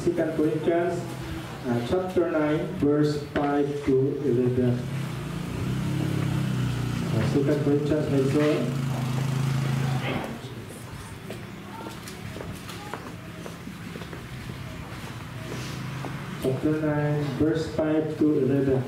2 Corinthians chapter 9 verse 5 to 11. 2 Corinthians medyo chapter 9 verse 5 to 11.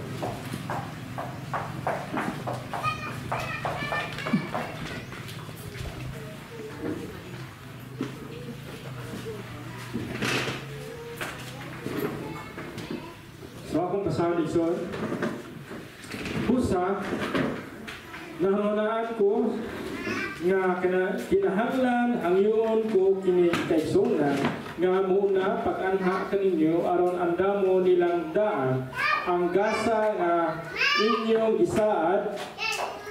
So akong kasama dito, busa, nahunaan ko nga kinahanglan ang iyon ko kini kaigsunan nga muna pag-anha kaninyo aron andamo nilang daan ang gasa nga inyong gisaad.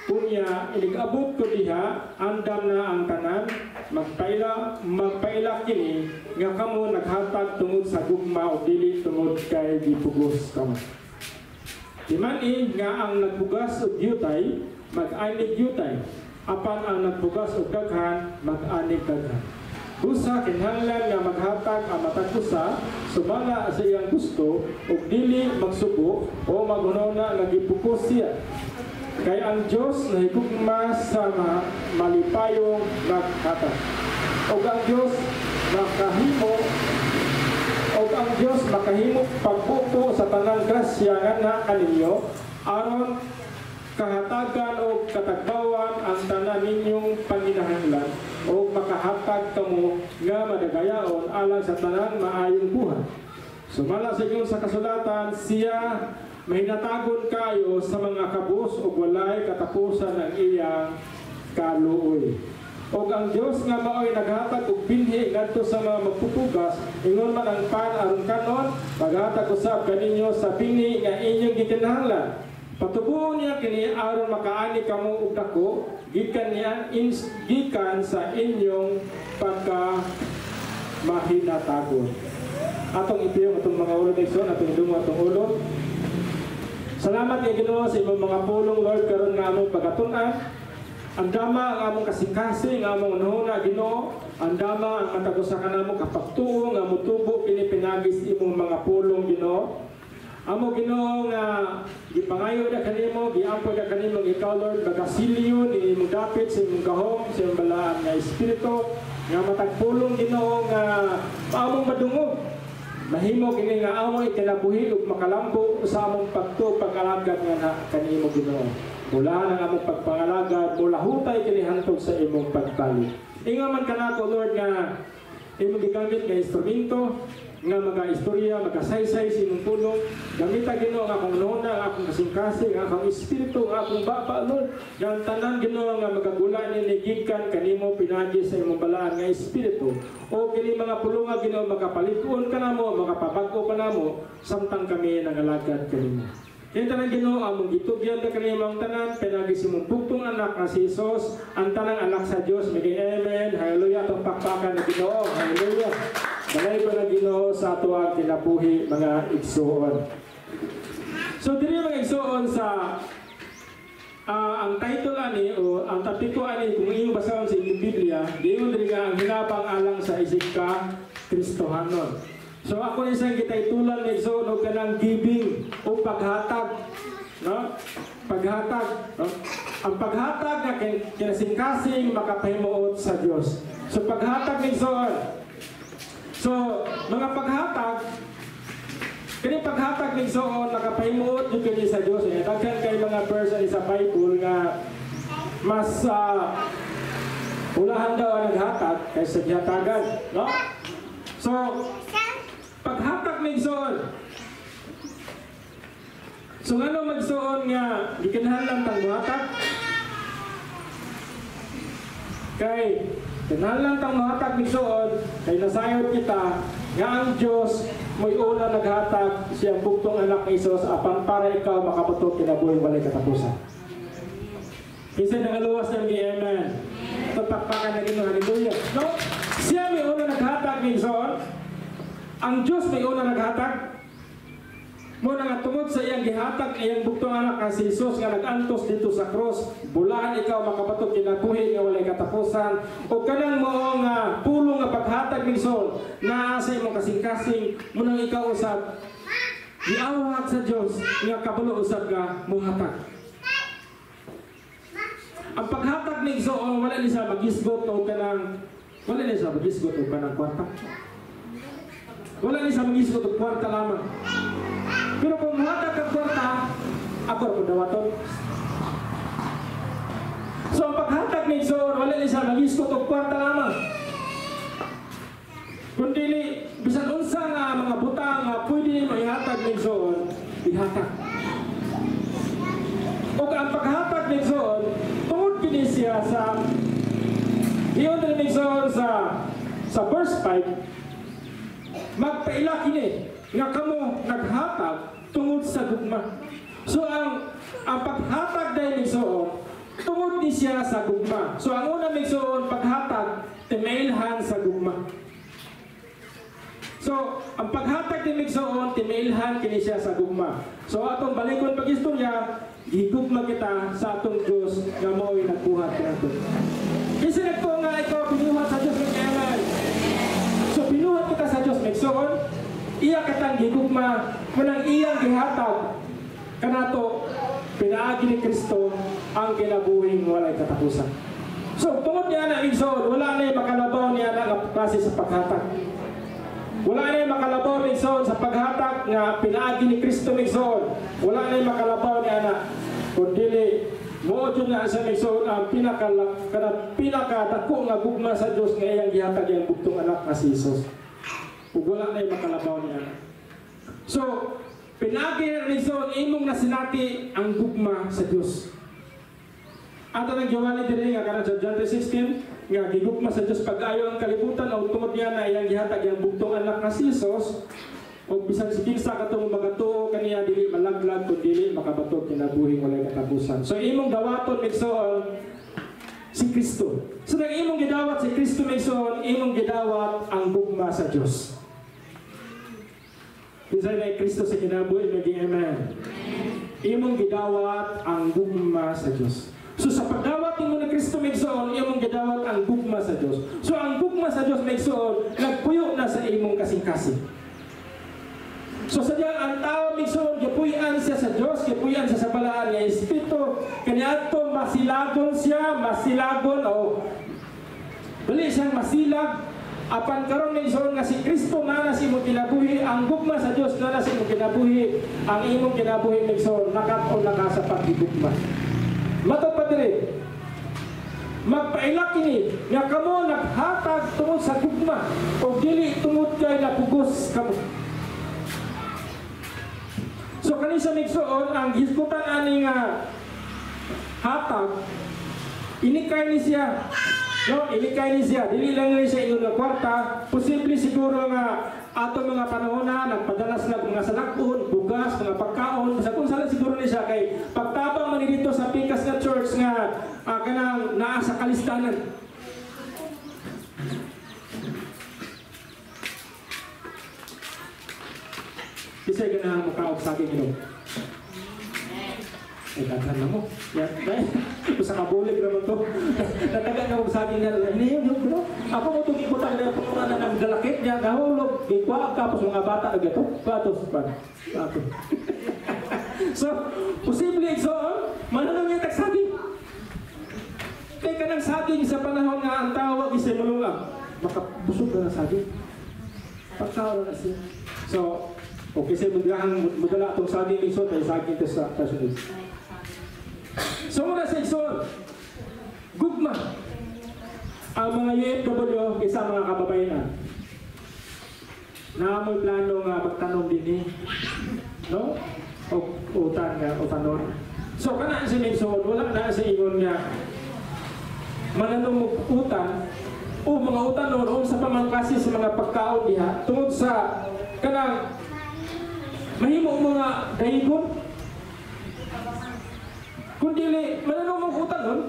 Kunya inig-abot ko diha, andam na ang tanan, magpaila kini nga kamo naghatag tungod sa gugma o dili tungod kay gipugos kamo. Timani nga ang nagpugas og yutay mag-anig yutay, apan ang nagpugas og daghan mag-anig daghan. Busa kinahanglan nga maghatag ang matag usa sumala sa iyang gusto ug dili magsubok o maghunona nga gipugos siya. Kay ang Diyos nahigugma sa malipayong naghatag. O ang Diyos makahimo pagbuto sa tanang grasya nga na kaninyo aron kahatagan o katagbawan ang tanan ninyong panginahanglan o makahatag kamo nga madagayaon alang sa tanang maayong buhay. Sumala sa inyo sa kasulatan, siya mahinatagon kayo sa mga kabus o walay katapusan ng iyang kaluoy. O ang Diyos nga maoy naghatag og binhi ngadto sa mga magpupugas, ingon man ang pan aron kanon, maghatag usab kaninyo sa binhi nga inyong gikinahanglan. Patubuon niya kini aron makaani kamo og dako, gikan sa inyong pagka mahinatagon. Atong ipiyong atong mga ulo nigson, atong idungo atong ulo. Salamat kay Ginoo sa imong mga pulong, Lord, karon nga among pagatunan. Ang dama ang among kasing-kasing, ang among unahuna, Ginoo. Ang dama ang matagusa ka namo kapagtuo nga motubo kini pinagis imong mga pulong, Ginoo. Amo Ginoo nga gipangayo da kanimo, giampo da kanimo ikaw, Lord, bagasilyo ni imong dapit sa imong gahom, sa imong balaan nga espiritu nga matagpulong, Ginoo, nga among madungog. Mahimo kini nga amo ikinabuhi ug makalambo sa among pag-alagad nga na kanimo, Ginoo. Mula nang among pagpangalagad, mula hutay kini hantog sa imong pagtali. Ingon man kanako, Lord, nga imong gigamit nga instrumento nga mga-istorya, magasaysay sa imong pulong. Gamita, Ginoo, nga akong nuna, nga akong kasing-kasing, nga akong espiritu, nga akong baba, Lord. Nga ang tanan, Ginoo, nga magagula ninigikan kanimo pinagi sa imong balaan nga espiritu. O kini mga pulunga, Ginoo, makapalituon ka namo, makapabago ka namo, samtang kami nangalagad kanimo. Yung tanan, Ginoo, among gitugyan na kanimang tanan, pinagi sa imong bugtong anak nga si Jesus, ang tanang anak sa Diyos, maging amen, hallelujah, itong pakpakan na Ginoo, hallelujah. Balay ko na Ginoo sa atuang kinabuhi mga igsuon. So diri mga igsuon sa ang title ani o ang tapiko ani kung iyo basahon sa inyong Biblia, diyon diri nga ang hinabang alang sa isig ka Kristohanon. So ako isang gitaytulan ni igsuon og kanang giving o paghatag, no? Paghatag, no? Ang paghatag nga kinasing-kasing makapahimuot sa Dios. So paghatag ni igsuon. So, mga paghatag, kini paghatag ng soon, nakapahimuot yung kini sa Diyos. Daghan kay mga person sa Bible nga mas ulahan daw ang naghatag kaysa gihatagan. No? So, paghatag ng soon. So, ano magsoon nga, gikinahanglan tang muhatag? Kay, kinahanglan tang muhatag ng soon, kay nasayod kita, nga ang Diyos mo'y una naghatag siyang bugtong anak ni Jesus apan para ikaw makapatok kinabuhi walay katapusan. Kasi nangaluwas ng amen. Tatakpakan na rin ng hallelujah. No? Siya may una naghatag ni Jesus. Ang Diyos may una naghatag. Muna nga tungod sa iyang gihatag iyang bugtong anak nga si Jesus nga nag-antos dito sa cross, bulaan ikaw makabatok kinabuhi nga walay katapusan o kanang mo nga pulong nga paghatag ning son naa sa imong kasing-kasing munang ikaw usab giawat sa Dios nga kabalo usab nga muhatag. Ang paghatag ning son wala ni sa magisgot o kanang kwarta. Wala ni sa magisgot o kwarta lamang. Pero kung muhatag ang kwarta, ako rin dawaton. So ang paghatag ng son, wala ni sa magisgot o kwarta lamang. Kundi bisan unsa nga mga butang nga pwede mo ihatag ng son, ihatag. O ang paghatag ng son, tungod kini siya sa iyon din ng son sa verse 5, magpaila kini nga kamo naghatag tungod sa gugma. So ang paghatag dahil migsoon tungod ni siya sa gugma. So ang una migsoon paghatag timailhan sa gugma. So ang paghatag ni migsoon timailhan kini siya sa gugma. So atong balikon pag-istorya gigugma kita sa atong Dios nga mao'y nagbuhat kanato. Kasi nagto nga ikaw binuhat sa Dios ng engal. So binuhat kita sa Dios migsoon iya katang gigugma munang iyang gihatag kanato pinaagi ni Kristo ang kinabuhing walay katapusan. So tungod niya na igsoon wala na makalabaw niya na klase sa paghatag. Wala na makalabaw ni igsoon sa paghatag nga pinaagi ni Kristo igsoon. Wala na makalabaw niya na kundi mo jud na sa igsoon ang pinakadako nga gugma sa Dios nga iyang gihatag ang bugtong anak nga si Jesus. Ug wala na makalabaw niya. So, pinagi na rizon, imong nasinati ang gugma sa Diyos. Ato nang giwali diri nga kanang sa John 3:16, nga gigugma sa Diyos pag-ayo ang kalibutan o tungod niya na iyang gihatag ang bugtong anak nga si Jesus, o bisan si kinsa katong magatuo kaniya dili malaglag kun dili makabatok kinabuhing walay katapusan. So imong dawaton migsoon si Kristo. So nang imong gidawat si Kristo migsoon, imong gidawat ang gugma sa Diyos. Kisay na Kristo sa kinabuhi, maging amen. Imong gidawat ang gugma sa Diyos. So sa pagdawat mo na Kristo migsoon, imong gidawat ang gugma sa Diyos. So ang gugma sa Diyos migsoon, nagpuyo na sa imong kasing-kasing. So sadyang ang tao migsoon, gipuy-an siya sa Diyos, gipuy-an siya sa balaan ng Espiritu, kaniadto masilagon siya, o dali siyang masilag. Apan karon migsoon nga si Kristo na sa imong kinabuhi, ang gugma sa Dios na sa imong kinabuhi, ang imong kinabuhi migsoon nakat o naka sa pagigugma. Matod pa diri. Magpailak kini nga kamo naghatag tungod sa gugma o dili tungod kay napugos kamo. So kanisa migsoon ang gisgutan ani nga hatag inikay ni siya. No, ilikay ni siya. Dili lang ni siya iyon nga kwarta. Posible siguro nga ato mga panahon na nagpadalas na mga salakon, bugas, mga pagkaon. Sa kung saan siguro ni siya kay pagtabang man dito sa pikas na church nga kanang naa sa kalistanan. Kisay ganang mukaog sa akin ino. Daghan na mo. Yan. Sa kabulig naman to. Natagan na mo sa akin nga. Hindi yun, bro. Ako mo itong ibutang na pangunan ng galakit niya. Nahulog. Gikwaag tapos mga bata na gato. Batos. So, posible so, mananong yung tagsaging. Kaya ka ng saging sa panahon nga ang tawag isa'y malungang. Makabusog na ng saging. Pagkawa na siya. So, okay sa'yo mudala itong saging isot ay saging ito sa sunod. So muna sa isot, gugma ang mga UFW isa mga kababayan na may plano nga magtanong din no? O utan nga, o tanon. So kana sa isot, wala na sa ingon nga mananong utan o mga utan noon sa pamangkasi sa mga pagkaon diha tungod sa kanang mahimo mga dahigon. Kung dili, mananong mong utang nun,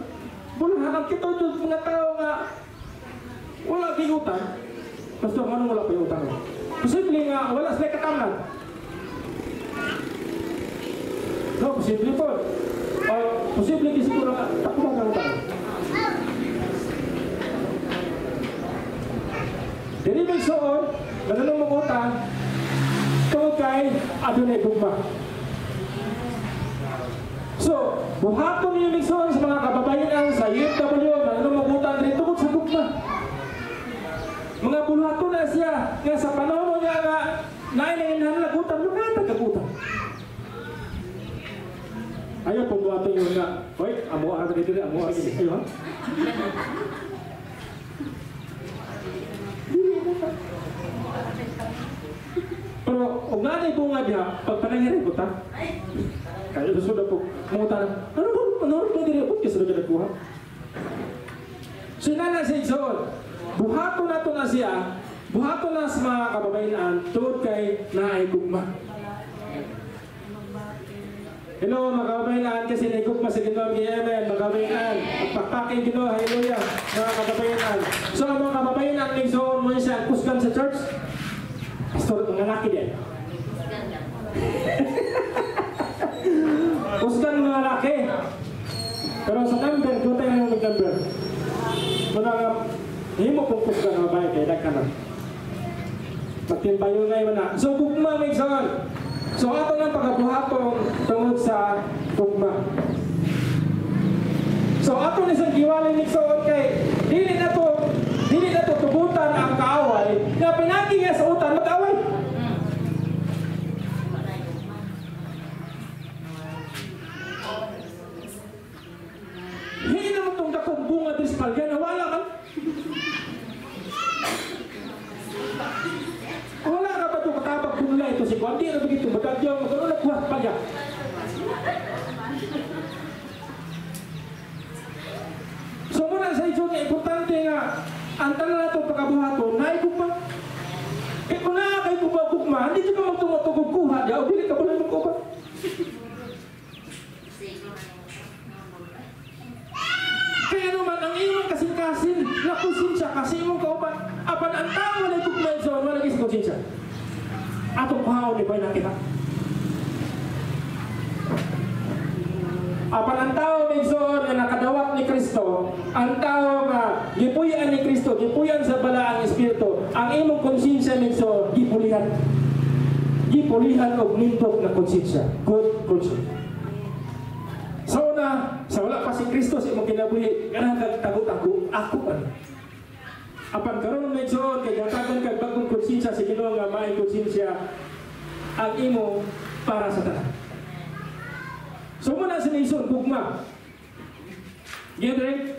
bulahan ang kito dyan mga tao nga wala di utang. Basta anong wala pa yung utang nun? Posible nga, wala sila katamnan. No, posible po. Posible kasi siguro takbo ng tao. Dili may soon, nananong magutan, tungkol kay adunay gugma. So, buhaton niyo migsoon sa mga kababayan sa UFW, nananong magutan rin tungkol sa gugma. Mga buhaton na siya, nga sa panahon niya nga, nainainahan lagutan, lumatag lagutan. Ayaw po buhaton yun nga, hoy, amo ang dito, amo ang dito, ayaw ha? Pero kung nanay po nga diha, pag panangyari po ta, kaya susunod po, mga ano po diri po, kasi susunod po ha? So nana siya isoon, buhaton na to na siya, buhaton na sa mga kababayan, tuod kay naay gugma. Hello mga kababayan, kasi naigugma sa Ginoo, amen, mga kababayan, pagpapakin Ginoo, hallelujah, mga kababayan. So ang mga kababayan, isoon mo siya, kusgan sa church, pastor, mga laki din. Kusgan mga laki. Pero sa number, doon tayo ng number. Muna nga, hindi mo pong kusgan mga bayan, kaya ka na. Magtimbayo ngayon na. So, gugma may isoon. So, ato ng pagkabuhatong tungod sa gugma. So, ato ng isang giwalay ni isoon kay, dili na to tugutan ang kaaway, na pinagi nga sa utan, mag-away. Hindi naman itong dakong bunga dispalya na wala ka. Wala ka ba itong katabag bunla ito si Kwan? Di na begitu, matadyo, magkaroon na kuhat pa niya. So muna sa ito nga, importante nga, ang tanan na itong pagkabuhaton, naigugma. Kaya kung nakakaigugma, hindi ka magtumutugog kuha, yaw, dili ka ba na magkuha? Kaya naman, ang iyong kasing-kasin, nakonsensya kasi imong kauban, apan ang tao na igugma ito, wala naging konsensya. Atong kuhaon, di ba nakita? Apan ang tao migsoon na nakadawat ni Kristo, ang tao nga gipuyan ni Kristo, gipuyan sa balaang Espiritu, ang imong konsensya migsoon gipulihan. Gipulihan og nindot na konsensya, good conscience. So na, sa wala pa si Kristo sa imong kinabuhi, kanang tago-tago, ako man. Apan karon migsoon kay gatagan kag bagong konsensya sa Ginoo nga maay konsensya ang imo para sa tanan. So muna sa nation, gugma. Giyadre,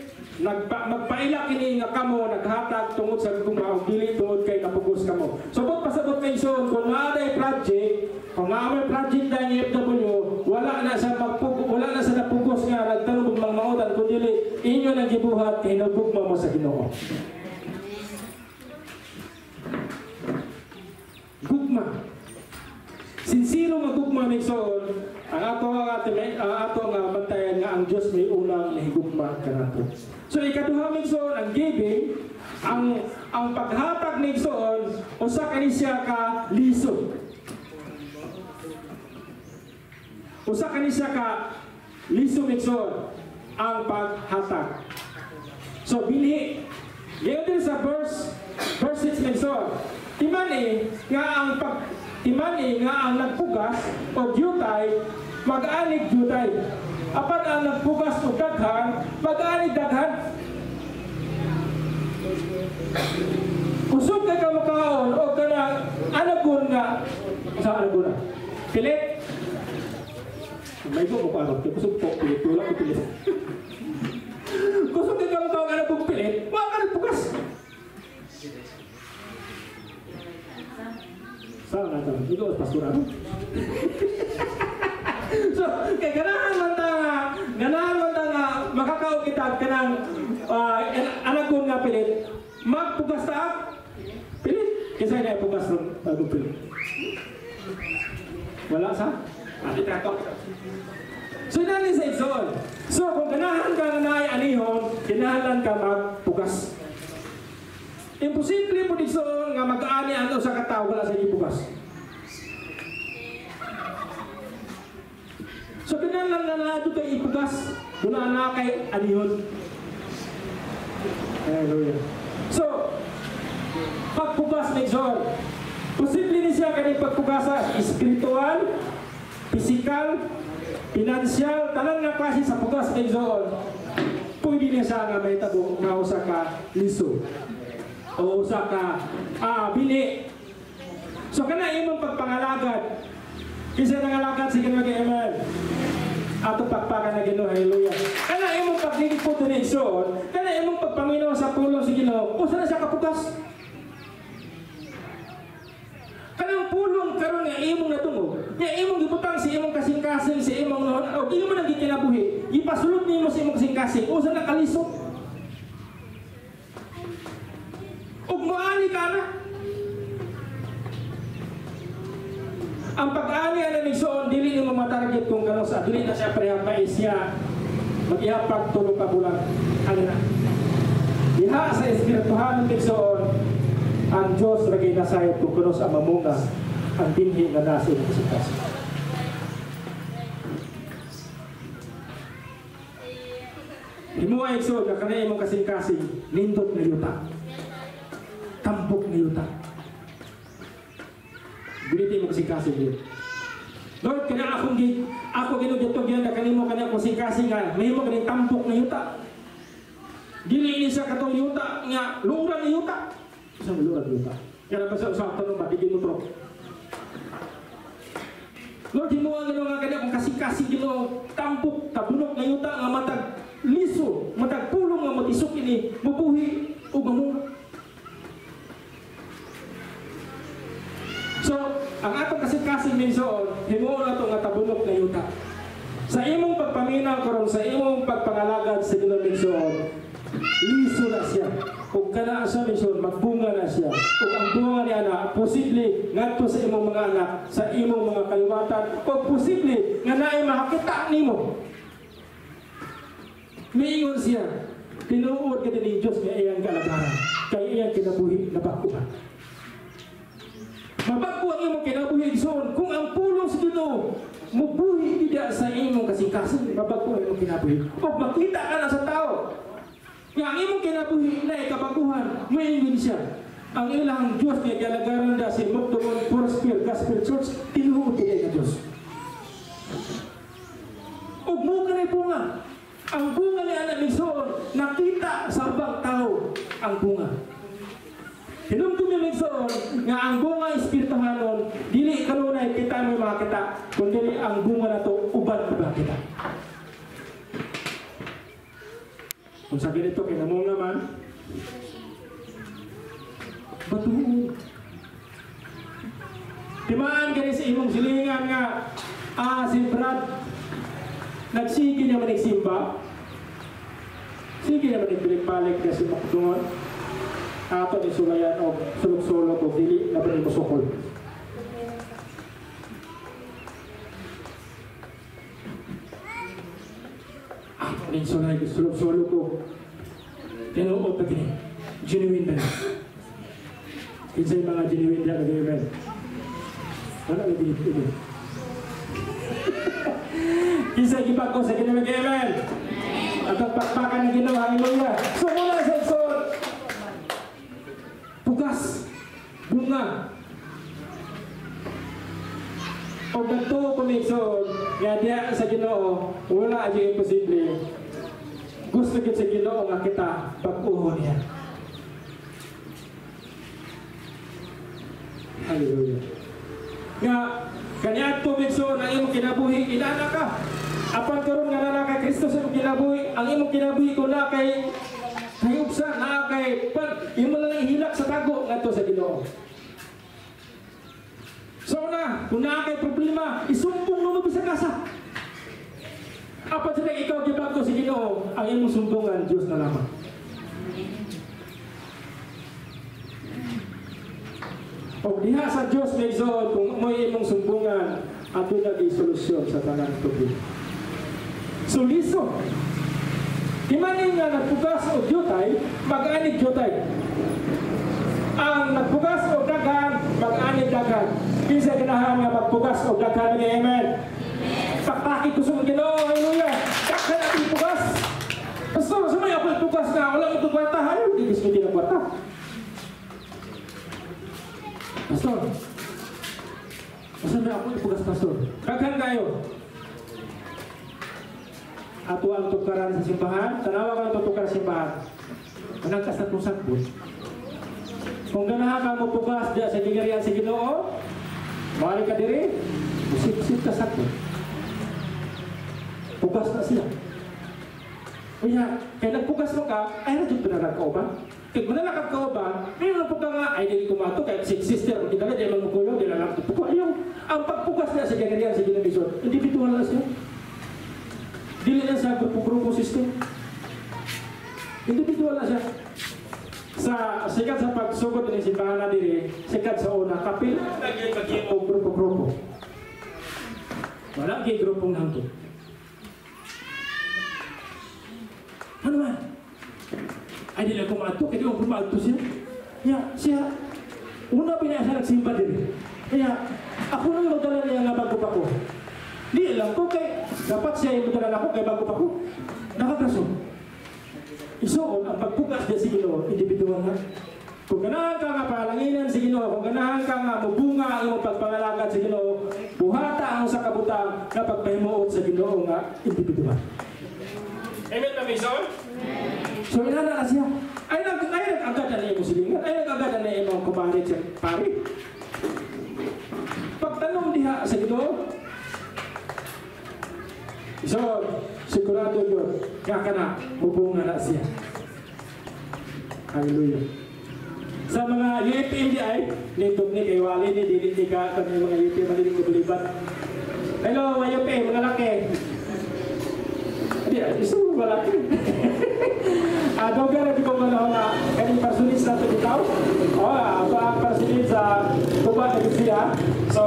magpailak ini nga kamo, naghatag tungod sa gugma, o dili tungod kay napugos kamo. So ba't pasabot nation, kung maaday project, kung maaday project na ng FW, wala na sa napugos nga, nagtanong mga mautan, kung dili, inyo nang gibuhat, kay nagugma mo sa Ginoo. Gugma. Sinsiro nga gugma ni Soon, ang ato nga bantayan nga ang Diyos may unang nahigugma kanato. So ikaduha ni Soon, ang giving, ang paghatag ni Soon, usa kani siya ka lisod. Usa kani siya ka lisod ni Soon, ang paghatag. So bilhi, ngayon sa verse 6 ni Soon, timani nga ang nagpugas o gyutay, mag-anig gyutay. Apan ang nagpugas o daghan, mag-anig daghan. Kusog ka makaon o ka na anagun nga, sa anagun na? Pilit? May po ko ano, kusog po, pilit, tulak ko pilit. Kusog ka makaon anagun pilit, wala ka nagpugas. Saan na ito? Ikaw ang pastorado? So, kaya ganahan man nga makakaw kita kanang anagon nga pilit, magpugas ta pilit. Kasi na pugas ng pilit. Wala sa? Itatok. So, nani sa igsoon. So, kung ganahan ka nga naay anihon, ganahan ka magpugas. Imposible po dito nga mag-aani ang sa katao wala sa ibugas. So ganun lang na nato kay ipugas. Kuna na kay anihon. Hallelujah. So, pagpugas ni John, posible ni siya kanyang pagpugasa spiritual, physical, financial, tanan nga klase sa pugas ni John. Pwede niya siya nga may tabo nga usa ka liso o usa ka bini. So kana imong pagpangalagad, isa nangalagad si Ginoo kay Amen. Ato pakpakan na Ginoo, hallelujah. Kana imong pagdilipod ni John, kana imong pagpaminaw sa pulong si Ginoo, usa na siya kapugas. Kanang pulong karon nga imong natungog, nga imong gibutang si imong kasing-kasing si imong noon, o di mo nang gikinabuhi, ipasulod nimo sa imong kasing-kasing, usa na kalisod. Ug moani ka na. Ang pag-ani ana ni Soon, dili nimo matarget kung kano sa dili na siya prehapa isya mag-ihapag tulo ka bulan. Ano na? Diha sa espirituhan ni Soon, ang Diyos lagay nasayot kung kuno sa mamunga ang binhi nga nasa ng sikas. Himuay so na kanay imong kasing-kasing nindot na yuta. Tampok na yuta. Biniti mo kasing-kasing yun. Lord, kana ako ginugitog yan na kanimo kana kasing-kasing nga mahimo kaning tampok na yuta. Dili ni sa katong yuta nga luuran na yuta. Sa luuran yuta. Kaya ba sa usap tanong matigin mo bro. Lord, himuha nga kanya kung kasing-kasing Ginoo tampok tabunok na yuta nga matag liso, matag pulong nga matisok ini mabuhi o mamunga. So, ang atong kasing-kasing minsoon, himuon na itong tabunok na yuta. Sa imong pagpaminaw karon sa imong pagpangalagad sa Ginoo minsoon, liso na siya. Kung kana sa minsoon, magbunga na siya. Kung ang bunga niya na, posible ngadto sa imong mga anak, sa imong mga kaliwatan, o posible nga naay makakita nimo. Miingon siya, tinuod ka din ni Diyos nga iyang kalagaran, kaya iyang kinabuhi na bakuhan. Mabagko ang imong kinabuhi igsoon, kung ang pulong sa Ginoo mubuhi ida sa imong kasing-kasing, mabagko ang imong kinabuhi. O makita ka na sa tao, nga ang imong kinabuhi na ikabaguhan, miingon siya. Ang ilang Diyos nga kalagaran da si Mugdungon Foursphere Gospel Church, tinuod ka Diyos. Ug mo ka na bunga. Ang bunga ni anak Migsoon, nakita sa ubang tao ang bunga. Hinumdum ni Migsoon, nga ang bunga espirituhanon, dili kanunay kita mo makita, kundi ang bunga na to uban-uban kita. Kung sa ganito, kinamong naman, batuon. Timaan ka sa imong silingan nga, si Brad, nagsige naman nagsimba. Sige naman nagpilig-palik na si Mugdungon. Ato ni sulayan o sulok-sulok o dili na ba ni musukol. Ato ni sulay sulok-sulok o tinuot na gini. Genuine na. Kinsay mga genuine na nag-iwan. Wala na dito. Kisay gibag ko sa Ginoo mag-amen. At ang pakpakan ng Ginoo, hallelujah. So mula sa Igsoon, pugas, bunga. O ganito kung Igsoon, nga diya sa Ginoo, wala adyo imposible. Gusto kita sa Ginoo nga kita pag-uho niya. Hallelujah. Nga, kanya ito Igsoon, ang imong kinabuhi, inana ka. Apan karon nga na kay Kristo sa imong kinabuhi, ang imong kinabuhi ko na kay hayubsa, na kay imo lang hilak sa tago ngadto sa Ginoo. So na, kung na kay problema, isumbong mo bisag asa. Apan sa ikaw gibagto sa Ginoo, ang imong sumbongan Dios na lamang. O diha sa Dios may Igsoon, kung may imong sumbongan, ato na solusyon sa tanang problema. So liso. Imanin nga nagpugas o dyutay, mag-anig dyutay. Ang nagpugas o dagan, mag-anig dagan. Kinsa ganahan nga magpugas o dagan. Amen. Pakpakit ko sa mga Ginoo, hallelujah. Kaya natin pugas. Pastor, sa may ako pugas na, wala mo kwarta, ayaw, hindi gusto din ang kwarta. Pastor, may ako pugas, Pastor. Kaghan kayo. Ato ang tukaran sa simbahan, tanawa ka ang tutukaran sa simbahan. Managkas na itong sagbot. Kung ganahan ka mo pugas diya sa gigarian sa Ginoo, mali ka diri, usip-usip ka sagbot. Pugas na siya. Kaya nagpugas mo ka, ay na-jud pinarag ka ba? Kaya kung nalakad ka ba, mayroon po ka nga, ay di kumato, kahit sister, kung kita na, di man mukulo, di na lang pupuko. Ayaw, ang pagpugas na sa gigarian sa Ginoo, individual na siya. Dili na sa grupo-grupo system. Individual na siya. Sikat sa pagsugod ng simbahan na diri, sikat sa una, kapil, naging o grupo-grupo. Walang kay grupong nangkin. Ano man? Ay, di lang kumato, kaya di lang kumato siya. Kaya siya, una pinasa nagsimba diri. Kaya, ako nang magdala niya nga bago pa ko. Di lang ko kay dapat siya yung magdala ako kay bago pa ko. Nakakaso. Isuon ang pagpugas niya sa Ginoo, individual na. Kung ganahan ka nga palanginan sa Ginoo, kung ganahan ka nga mabunga ang iyong pagpangalagad sa Ginoo, buhata ang sa kabutang na pagpahimuot sa Ginoo nga individual. Amen na Mason? So inana na siya. Ay nag-agad na iyong silingan, ay nag-agad na iyong kumalit siya pari. Pagtanong diha sa Ginoo, so, sigurado yun, nga ka na, bubunga na siya. Hallelujah. Sa mga UAPM di ay, nitog ni kay Wali ni, di ka kami mga UAPM, malilig ko bulibat. Hello, mga UAPM, mga laki. Hindi, iso mga laki. Doga na di ko manaw na, kanyang personis na ito bitaw. Ito ang personis sa tuba na siya. So,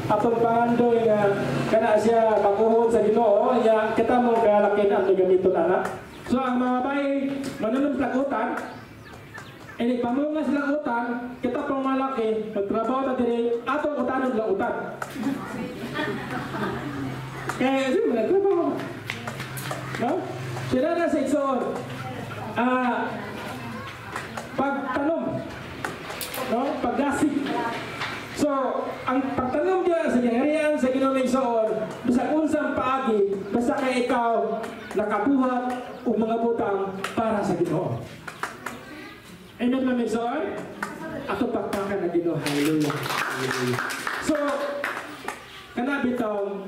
atong pangandoy nga kana siya maguhod sa Ginoo, kita mo kalakin ang gamiton anak. So ang mga bay manunong utan, ini pamunga sila utan, kita pang malaki magtrabaho ta diri atong utanon lang utan. Kaya sino nagtrabaho? No? Sila na sa igsoon. Pagtanom, no? Paggasig. So, ang pagtanong niya sa giharian sa Ginoo igsoon, bisag unsang paagi, basta kay ikaw nakabuhat og mga butang para sa Ginoo. Amen na igsoon? Ato pakpakan na Ginoo, hallelujah. So, kana bitaw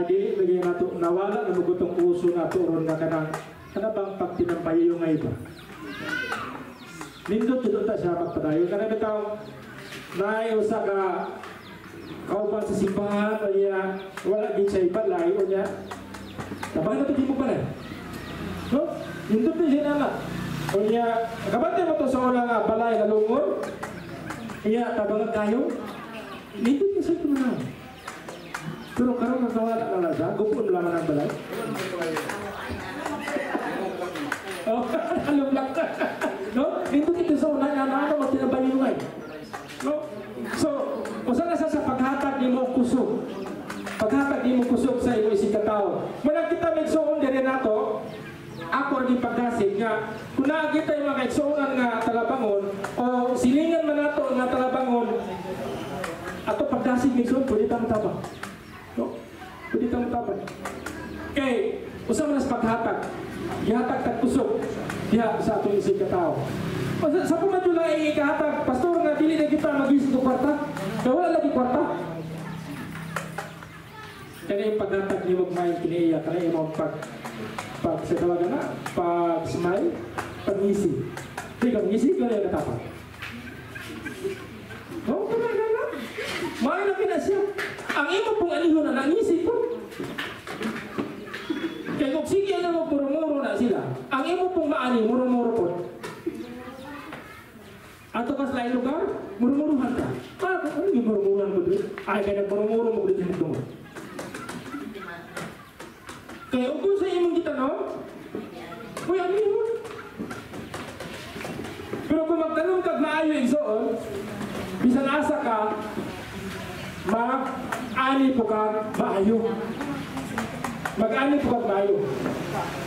dili lagi nato nawala na magutong uso nato ron nga kana bang pagtinampayo nga iba. Nindot jud ta sa pagpadayon kana bitaw na usa ka kauban sa simbahan o niya wala din siya ibalay o niya tabang na ito mo pala no? Nindot din siya nala o niya kabante mo ito sa unang balay na lungor niya tabang kayo nindot na siya ito na pero karong nagkawala na lang siya gupon lang ang balay alam lang no? Nindot ito sa unang ano matinabayin mo ngayon. No? So, usa na sa paghatag ni mo kusog. Paghatag ni mo kusog sa imo isig katao. Muna kita magsuon diri nato, ako rin pagdasig nga kung nakita yung mga kaigsuonan nga talabangon o silingan man nato nga talabangon ato pagdasig magsuon, pwede tamo tabang. No? Pwede tamo tabang. Okay, usa man sa paghatag. Ihatag tag kusog diha sa atong isig katao. Sa pumadula ay ikahatag, pastor nga dili na kita mag-isip ng kwarta. Kaya wala lagi kwarta. Kaya yung paghatag niyo magmain kiniiyak, kaya yung sa tawagan na, pag-smile, pag-ngisi. Hindi ka ngisi, kaya yung katapag. Oo, kaya na. Maay na pinasya. Ang imo pong alihon na nangisi po. Kaya kung sige na mo, puro-muro na sila. Ang imo pong maani, muro-muro po. Ato kas lain lugar, murmuruhan ka. Ano yung murmuruhan mo dito? Ay, kaya nagmurmuro mo dito yung tungo. Kaya kung sa imong gitanong, uy, ano yun? Pero kung magtanong kag maayo igsoon, bisan asa ka, mag-ani po ka maayo. Mag-ani po mayo.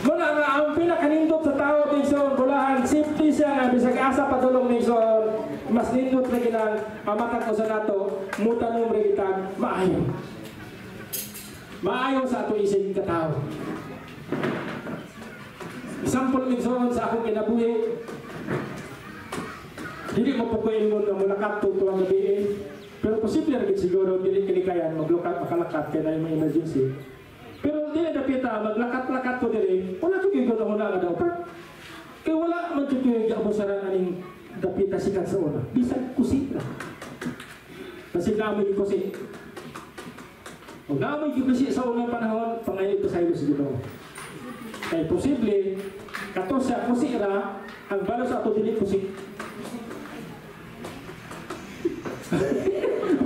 Muna nga ang pinakanindot sa tao Bigson, bulahan safety siya nga bisag asa padulong Bigson. Mas nindot na ginang amatag ko sa nato, mutan mo regitag maayo. Maayo sa ato isig katao. Example Bigson sa akong kinabuhi. Hindi mo pukuin mo na mulakat tutuang gabi. Pero posible rin siguro dili kinikayan maglukat makalakat kaya na yung emergency. Pero dili dapita maglakat-lakat ko dili. Wala jud gyud na una nga daw. Kay wala man jud gyud abusaran aning dapita sikat sa una. Bisag kusik na. Kasi namoy kusi. O namoy kusi sa unang panahon pangayo ito sa Diyos Ginoo. Kay posible kato sa kusira ang balo sa ato dili kusik.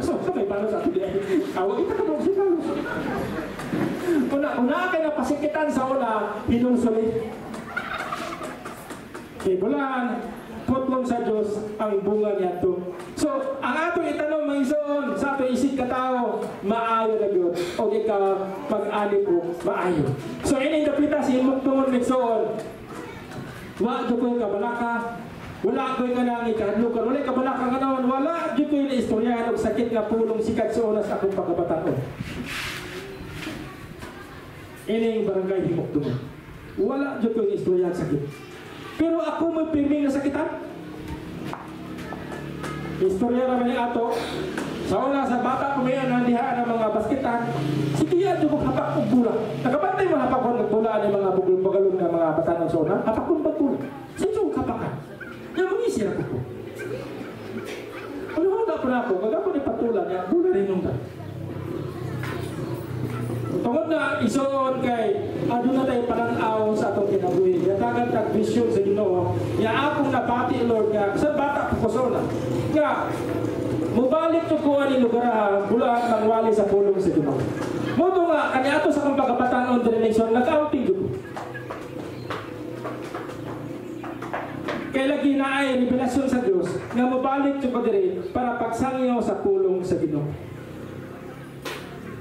So may balo sa ato dili. Awag ita ka si balo. Una kay napasikitan sa una hinulsulit. Kay bulan putlong sa Diyos ang bunga niya to. So, ang ato itanong maisoon sa ato isig katao, maayo na yun. O ikaw, pag-ani po, maayo. So, ini kapita si Mugtungon maisoon. Wa dyo ko'y kabalaka, wala ko'y kanang ikadlukan, wala kabalaka nga naman, wala dyo ko'y na-istoryahan o sakit nga pulong sikat sa oras akong pagkabataon. Ini yung barangay Himugtungon. Wala dyo ko'y na-istoryahan sakit. Pero ako may pirming na sakitan. Istorya naman ni ato. Sa una sa bata pumayan ang dihaan ng mga basketan. Sige yan yung hapak kong bula. Nakabantay mo hapak kong bula ng mga bugol-bagalong ng mga batanan sa una. Hapak kong bula. Sa yung hapakan. Yan mong isira ko. Ano handa po na ako? Kagapo ni patulan niya. Bula rin nung dahil. Tungod na isoon kay aduna tayo pananaw sa atong kinabuhi. Yatagan tag vision sa Ginoo. Ya akong napati Lord nga sa bata ko na. Nga mubalik to ko ani lugar bulan mangwali sa pulong sa Ginoo. Moto nga kani ato sa kong pagkabatanon direction nag-outing jud. Kay lagi na ay revelasyon sa Dios nga mubalik to ko diri para pagsangyaw sa pulong sa Ginoo.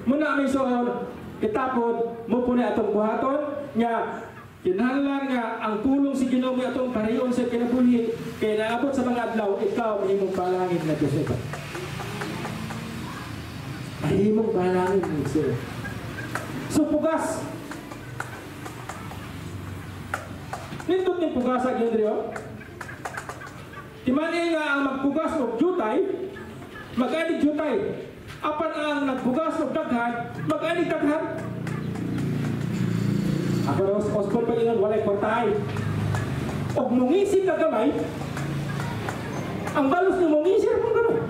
Muna may soon itapod mo po na atong buhaton nga kinahanglan nga ang pulong si Ginoo mo atong pariyon sa kinabuhi kay naabot sa mga adlaw ikaw mahimong balangin na Dios ito. Mahimong balangin ni Sir. So pugas. Nindot ni pugas sa Ginoo. Timani nga ang magpugas og jutay, mag-ani jutay. Apan ang nagbugas o daghan, mag-anig daghan. Ako na ospol pa ingon, walay kwartahay. Og mungisip na gamay, ang balos ni mungisip kung gano'n.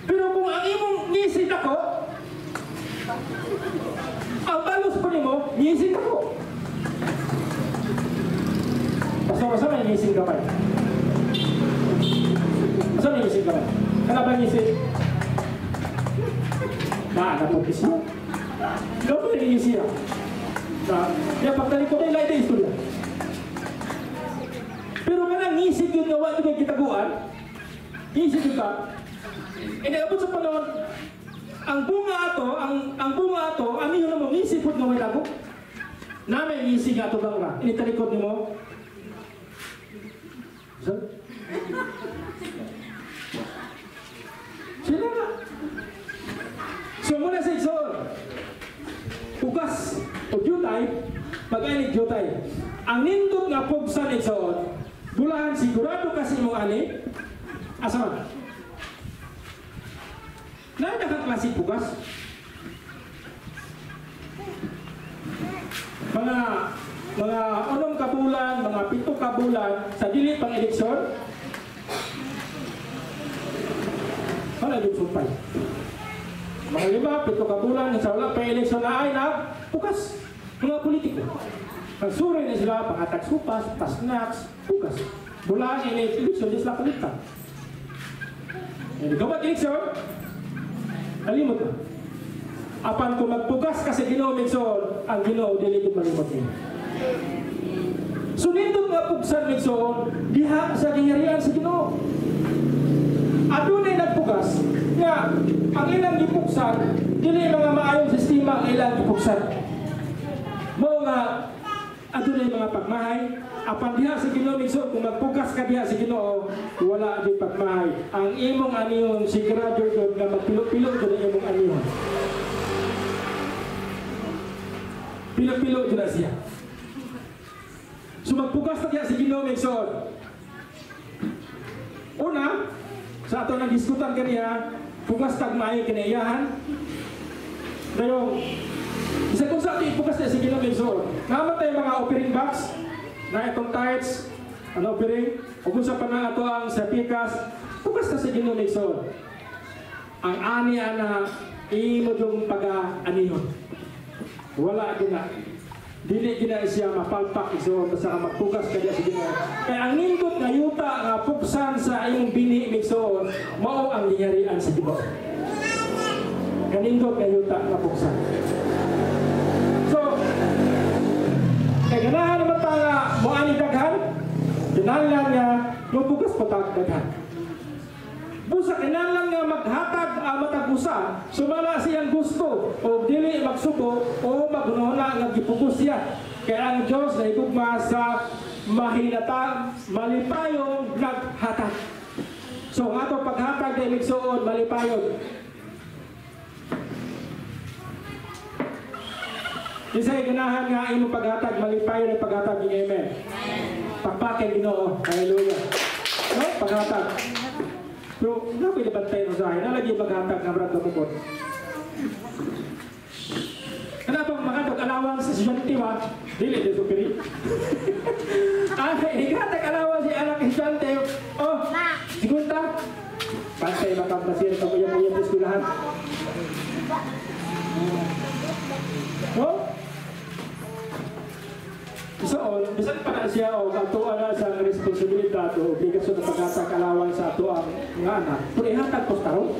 Pero kung ang imong ngisip ako, ang balos pa ni mo, ngisip ako. Basta may ngisip gamay. Masa may ngisip gamay? Kana ba ngisip? Napapis siya. Dapat na ngisip siya. Kaya pagtalik ko na ilay na istorya. Pero nga ngisip yun nga wala yung kitaguan, ngisip yun ka, inabot sa panahon, ang bunga ato, ang iyo na mo, ngisip yun nga may lago. Na may ngisip nga ito bang ra, initalikod ni mo. Sila nga. So muna sa igsoon, ugas o jutay, mag-anig jutay. Ang nindot nga pugsan igsoon, bulahan sigurado kasi mo ani, asa man? Nada kang klasik pugas? Mga 6 ka bulan, mga 7 ka bulan sa dili pang eleksyon. Wala yung sumpay. Mga 5, 7 ka bulan sa wala pa eleksyon na ay na pugas. Mga politiko. Ang suray na sila, pangatag supas, pasnaks, pugas. Bulaan yung eleksyon, di sila palitan. Gawat eleksyon, nalimot na. Apan kung magpugas kasi Ginoo Migsoon, ang Ginoo dili gid malimot niya. So nindot nga pugsan Migsoon, diha sa giharian sa Ginoo. Adunay nagpugas nga ang ilang gipugsan Dili mga maayong sistema ang ilang ipuksan. Mao nga adunay mga pagmahay. Apan diha sa Ginoo migso, kung magpukas ka diha sa Ginoo, wala di pagmahay. Ang imong anihon sigurado jud nga magpilo-pilo jud ang imong anihon. Pilo-pilo jud na siya. So magpukas na diha sa Ginoo migso. Una, sa ato nang diskutan kaniya, pukas tag maayo kinaiyahan. Dayon, isa kung sa ato ipukas na sa Ginoo migso. Namatay mga offering box na itong tithes, offering, o kung sa panang ato ang sapikas, pukas na sa Ginoo migso. Ang ani ana imo yung pag-anihon. Wala gina. Dili gina siya mapalpak iso basta ka magpukas ka diya sa Ginoo. Kaya ang nindot nga yuta nga puksan sa imong bini migso, mao ang lingarian sa Ginoo. Kanindot nga yuta nga puksan. So, kaya ganahan naman ta nga moani daghan, kinahanglan nga mabukas patag daghan. Busa kinahanglan nga maghatag matag usa, sumala siyang gusto o dili magsuko o magunahuna nga gipugos siya. Kaya ang Dios nahigugma sa mahinatang malipayong naghatag. So ato paghatag kay migsuon malipayong. Isa'y ganahan nga imo paghatag malipayong ang paghatag ng amen. Pagpakay Ginoo. Hallelujah. No, paghatag. Pero wala ko ilibantay mo sa akin. Nalagi maghatag ng brad kamukot. Ano bang makatag alawan sa estudyante ba? Dili, di supiri. Igatag alawan si anak estudyante. Oh, sigunta. Pantay makampasir ka po yung sa eskulahan. Oh? So, bisan pa na siya o katuan na sa responsibilidad o obligasyon na paghatag alawan sa ato ang mga anak. Pero ihatag po sa taro.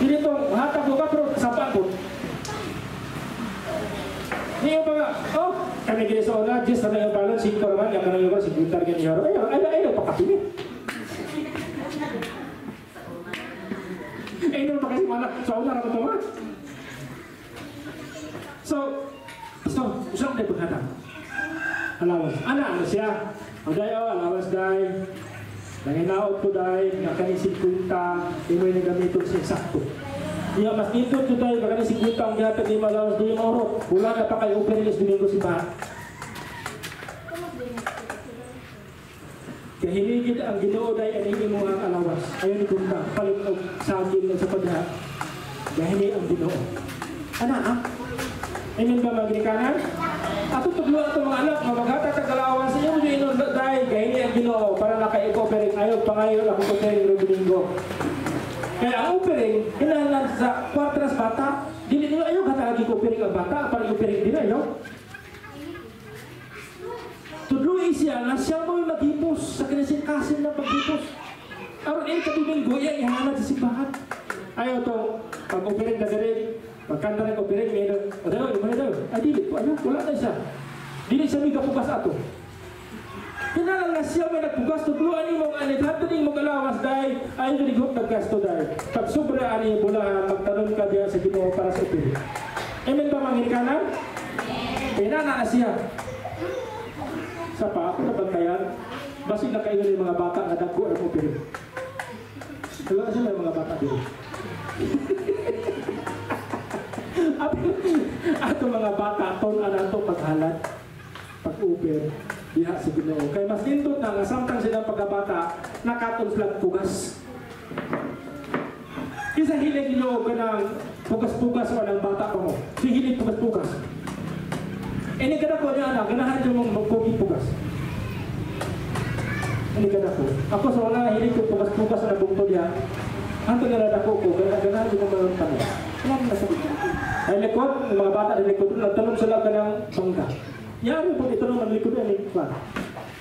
Dito, hatag po ka pero kasapan po. Hindi yung mga, oh, kami gini sa una, just na yung balon, 5 naman, yung kanang yung si Guntar gani haro. Ayaw, pakapili. Ayaw naman kasi mana, sa una naman ito. So, usap na paghatag. Alawas. Ano siya? Ang dayo, alawas dahi. Nanginaot ko dahi, nakanisig kunta, imoy na gamiton siya sakto. Iya, mas dito ito dahi, nakanisig kunta, ang gatag di malawas, di mauro. Wala na pa kayo, uperilis Domingo si Bahat. Kaya hinigit ang Ginoo dahi, anigin mo ang alawas. Ayaw ni kunta, palinog sa akin sa padha. Kaya hindi ang Ginoo. Amen ba maginikanan? Ato tuglo ato mga anak, maghatag sa alawan sa inyo yung dahil kaya hindi ang Ginoo para naka-offering ayaw pangayon ako offering ng Domingo. Kaya ang offering, hinahanglan sa kwartras bata, dili nyo ayaw katalagi ko offering ang bata, para offering din ayaw. Tudloy siya na siya mo'y maghipos sa kinasikasin na paghipos. Aron ini ka Domingo, iya ihanag sa simbahan. Ayaw to, pag-offering na din, pagkanta ng offering, may ay dili ko, wala na siya. Dili siya may kapugas ato. Kinalang na siya may nagpugas, tugluan ni mong anighato ni mong alawas dahil ayaw na ligot naggasto dahil. Pag sobra ani bulahan, magtanong ka diya sa Ginoo para sa offering. Amen ba manginikanan? Pinana na siya. Sa pa, ako nabantayan, basig na kayo ng mga bata na dagko ang offering. Wala na siya may mga bata dito. Ato mga bata, ton anato paghalat, pag-uper, diha sa Ginoo. Kaya mas nindot na nga samtang silang pagkabata, nakaton silang pugas. Kisa hilig nyo ka ng pugas-pugas o ng bata pa mo. Si hilig pugas-pugas. Ini ka na po niya anak, ganahan nyo mong magpugi-pugas. Ini ka na po. Ako sa wala hilig ko pugas-pugas na bungto niya. Anto nalala ko, ganahan nyo mong malong tanong. Yan na sa ay likod, mga bata na likod, nagtanong sila ka ng bangka. Yari po ito naman likod yan, ikwan.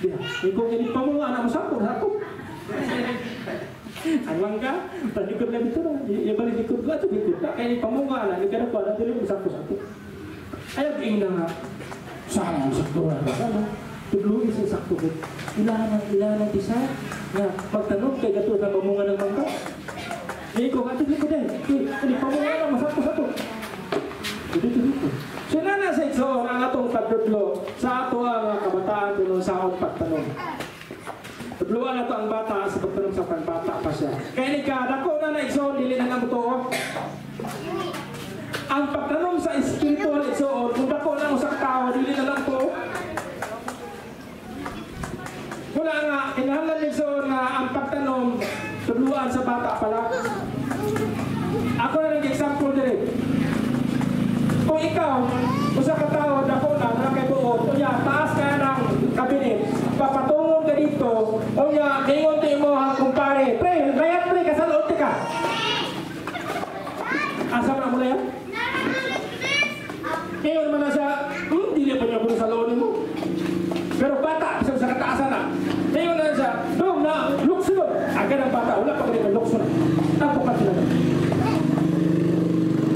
Diya, ikong init pa mo, anak mo sakto, sakto. Ang bangka, talikod na dito na, ibalik likod ko, ito likod na, kaya pa mo nga, anak, ikada pa, natin mo sakto, sakto. Ayaw, ing na nga, sana, sakto na, sana, tugluin sa sakto ko. Ilahan ng design, na magtanong kay gato na mamunga ng bangka. Iko nga dito din. Ini pamuya lang masako-sako. Dito. So nana sa igsoon ang atong pagtudlo sa ato ang kabataan kuno sa akong pagtanong. Tudloan na to ang bata sa pagtanong sa panbata pa siya. Kaya ni ka, dako na igsoon, dili na lang ito. Ang pagtanong sa spiritual igsoon, kung dako na sa tao, dili na lang ito. Wala nga, kinahanglan igsoon na ang pagtanong, tudloan sa bata pala. Ako na nag-example din. Kung ikaw, usa ka tao, dako na kay buot, o niya, taas ka ng kabinet, papatungong ka dito, o niya, ngayon tayo mo ang kumpare, pre, layat pre, kasaloot ka. Asa mo na mula yan? Ngayon naman na siya, hindi pa niya po sa loonin mo. Pero bata, sa kataasan na. Ngayon na siya, doon na, luksunod. Agad ang bata, wala pa ganito, luksunod. Tapukan sila na.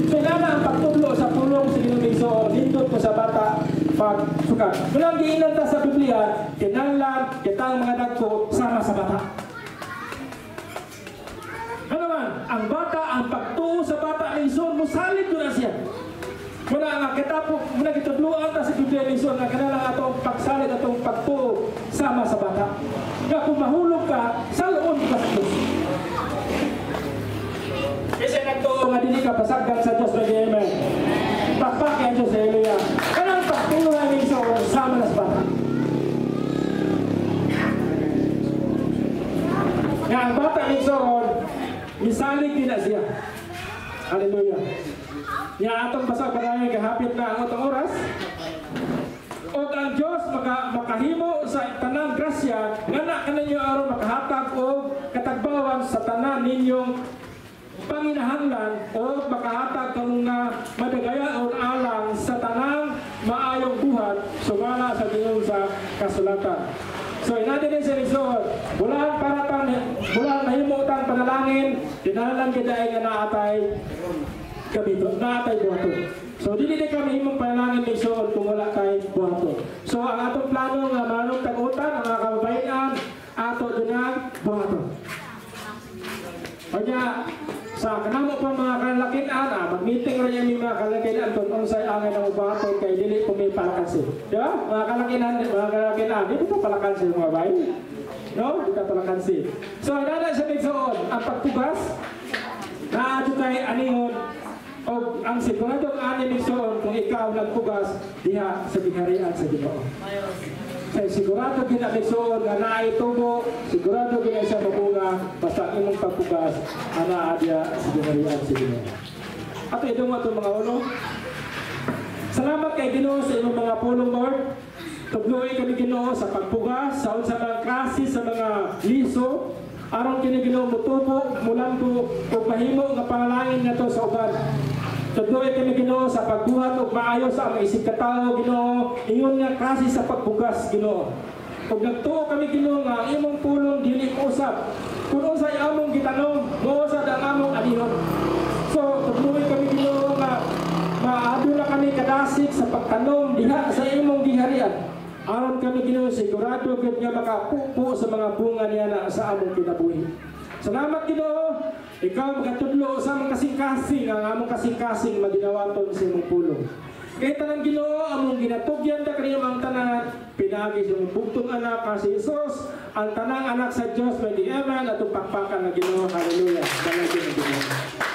So, nana ang pagtudlo sa pulong sa Ginoo, nindot ko sa bata pagsukat. Kung giinanta sa Biblia, kinanglan, kitang mga dagko, sama sa bata. Ano man, ang bata, ang pagtuo sa bata ng Ison, musalit ko na siya. Muna nga, kita po, muna kitudloan ta sa Biblia ng Ison, na kanalang atong pagsalit, atong pagtuo, sama sa bata. Nga kung mahulog ka, saloon ka sa Diyos. Kasi nagtuo nga dili ka pasagdan sa Diyos, amen. Pakpak yan Diyos, hallelujah. Kanang pagtuo ng Ison, sama na sa bata. Nga ang bata ng Ison, misalig din na siya. Hallelujah. Nga atong basa barangay kahapit na ang atong oras. O ang Diyos makahimo sa tanang grasya nga na kaninyo aron makahatag o katagbawan sa tanan ninyong panginahanglan o makahatag kanung nga madagayaon alang sa tanang maayong buhat sumala sa Ginoo sa kasulatan. So inadi din sa Rizal, bulan mahimo tang panalangin, dinalan kita nga naatay kabito, naatay buhato. So dili din kami himong panalangin ni Rizal kung wala kay buhato. So ang atong plano nga manong tag-utan, ang mga kababayan, ato dinang buhato. Kanya, sa kanamo po mga kalakinan, mag-meeting rin yung mga kalakinan kung unsay angay ng ubaton kay dili po may palakansin. Di ba? Mga kalakinan, dito pa palakansin mga bay. No? Dito palakansin. So, nana siya nagsoon, ang pagtugas, naadyo kay aningon, o ang siguradong anin nagsoon kung ikaw nagtugas, diha sa binarian sa Ginoo. Kaya sigurado ginamigsoon nga naitubo, sigurado ginasa mabunga, basta imong pagpugas, anaadya sa ginarian sa Ginoo. At idong itong mga ulo. Salamat kay Ginoo sa imong mga pulong, Lord. Tugluoy kami Ginoo sa pagpugas, sa mga klase, sa mga liso, aron kini Ginoo mutubo, mulambo, o mahimo nga pangalangin nato sa uban. Tugluoy kami Ginoo sa pagbuhat o maayo sa mga isip katao, Ginoo, ingon nga kasi sa pagbugas, Ginoo. Kung nagtuo kami Ginoo nga imong pulong dili ko usab. Kung unsay among gitanong, mousad ang among anihon. So, tugluoy kami Ginoo nga maado na kami kadasig sa pagtanong diha sa imong giharian. Aron kami Ginoo sigurado gid nga makapupo sa mga bunga niya na sa among kinabuhi. Salamat Ginoo. Ikaw magatudlo sa among kasing-kasing, ang among kasing-kasing maginawaton sa imong pulong. Kay tanang Ginoo among ginatugyan ta kaniya ang tanan, pinagi sa imong bugtong anak nga si Jesus, ang tanang anak sa Dios may di amen at pakpakan na Ginoo. Hallelujah. Salamat Ginoo.